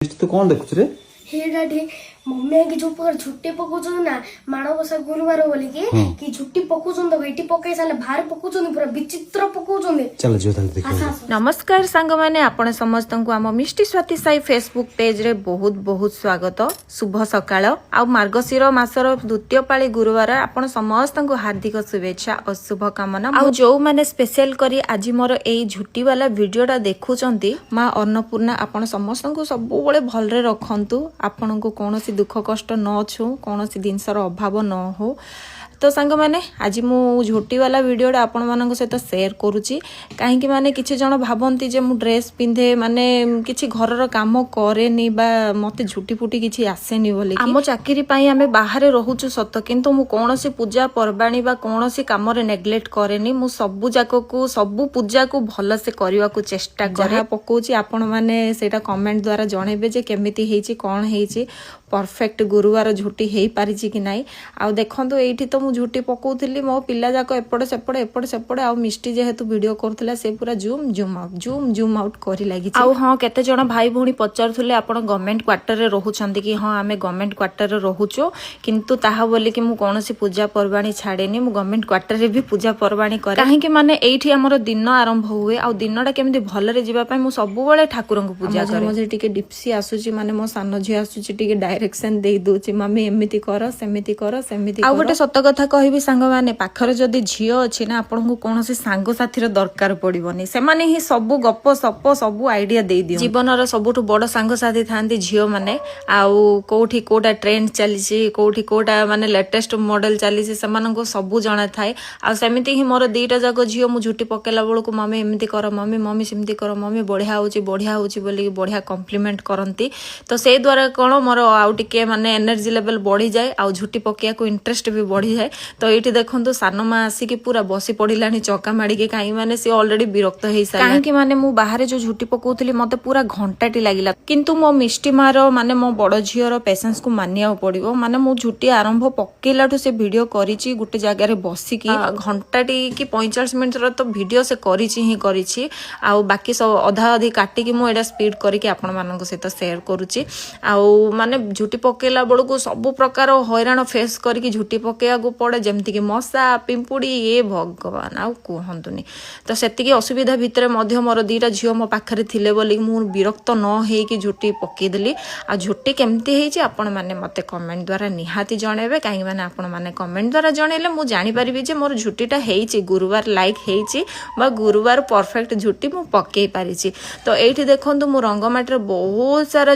तू कौन देखुछ रे? हे डाडी मम्मी की जो पर छुट्टी पकोचन ना माणबसा गुरुवार बोली कि छुट्टी पकोचन तो बेटी पकाई साले भार पकोचन पूरा विचित्र पकोचन चल जो ताले देखो। नमस्कार सांग मैंने आपण समस्त को आम मिष्टी स्वाति साई फेसबुक पेज रे बहुत बहुत स्वागत। शुभ सकाळ आ मार्गशीर मासर द्वितीय पाळी गुरुवार आपण समस्त को हार्दिक शुभेच्छा और शुभ कामना। आ जो माने स्पेशल करी आज मोर एई झुटी वाला वीडियोटा देखुचंती मां अन्नपूर्णा आपण समस्त को सब बळे भलरे रखंतु आपण को कोनोसी दुख कष्ट न छु कोनोसी जिनसर अभाव न हो। तो सांग मैंने आज मु झुटी वाला वीडियोटा आपण मानक सहित शेयर करूची कहीं माने किछि जण भाबंती जे मु ड्रेस पिंधे माने किछि घरर काम करेनी बा मते झुटी फुटी किछि आसेनी बोली आम चाकरी पई आमे बाहर रहूछु सत किंतु मु कोनोसी पूजा परबाणी बा कोनोसी काम रे नेग्लेक्ट करेनी मु सबु जाको को सबु पूजा को भल से करबा को चेष्टा करे पकोची आपण माने सेटा कमेंट द्वारा जणेबे जे केमिति हेची कोन हेची परफेक्ट गुरुवार झुटी हेई पारिची कि नाही। आ देखंतु एठी तो मु झुटी पकोउथिली मो पिल्ला जाको एपड़ सेपड़ आ मिष्टी जेहेतु वीडियो करथिला से पूरा जूम आउट करी लागी आ हां केते जण भाई भौणी पचारथुले आपण गवर्नमेंट क्वार्टर रे रहउछंती कि हां आमे गवर्नमेंट क्वार्टर रे रहउचो किंतु ताहा बोली कि मु कोनोसी पूजा परबाणी छाडेनी मु गवर्नमेंट क्वार्टर रे भी पूजा परबाणी करे काहे कि माने एठी हमर दिन आरंभ हुए आ दिनडा केमिति भलरे जिबा पय मु सब बेले ठाकुरंको पूजा करे मजे टिके डिप्सी आसुची माने मो सानो झी आसुची टिके डायरेक्शन दे दोची मम्मी एमिति कर सेमिति आ गोटे सत कथा कहबी सांग माने पाखरे जदी झियो अछि ना आपन को कोनोसी सांग साथीर दरकार पड़िबोनी से माने ही सब गप सप सब आइडिया दे दियो जीवनर सबुठु बड़ सांग साथी थांती झियो माने आउ कोठी कोटा ट्रेंड चलीची कोठी कोटा माने लेटेस्ट मॉडल चलीची समान को सब जणा थाए आ सेमिति ही मोर दीटा जाको झियो मु झुटी पकेला बेल को मम्मी एमिति कर मम्मी सेमिति कर मम्मी बढ़िया होची बोली बढ़िया कॉम्प्लीमेंट करंती तो से द्वारा कोन मोर आउ टिके माने एनर्जी लेवल बढ़ी जाए आ झुटी पकिया को इंटरेस्ट भी बढ़ी जाए। तो ये देखो सान माँ आसिक पूरा बसी पड़िलानी चौका माड़ी कहीं माने सी ऑलरेडी विरक्त हो सारा कहीं माने मु बाहर जो झुटी पकाउथली मते पूरा घंटाटी लागिला किंतु मो मिष्टी मार माने मो बड़ झीर पेशेंस को मानिया पड़िबो माने मु झुटी आरंभ पकेलाठु से वीडियो करिछि गुटे जगह रे बसिकी घंटाटी कि 45 मिनिट रो तो वीडियो से करिछि आ बाकी सब अधा अधि काटी कि मु एडा स्पीड करके आपण मानक सहित शेयर करूछि आ माने झुटी पकेला बेलू सब प्रकार हैरान फेस करके झुटी पकेया को पड़े जमती कि मशा पिंपुड़ी ये भगवान आउ कहतुनी तो सेतिकी असुविधा भितर मोर दीटा झील मो पाखरे थिले बोली मु विरक्त न होइकी झुटी पकेदेली आ झुटी केमती हेची आपण माने मते कमेंट द्वारा निहाती जणेबे काहे माने आपण माने कमेंट द्वारा जणेले मु जानि परिबी जे मोर झुटीटा हेची गुरुवार लाइक हेची बा गुरुवार परफेक्ट झुटी मु पकेई पारिची। तो एठी देखंतु मु रंगमाटी रे बहुत सारा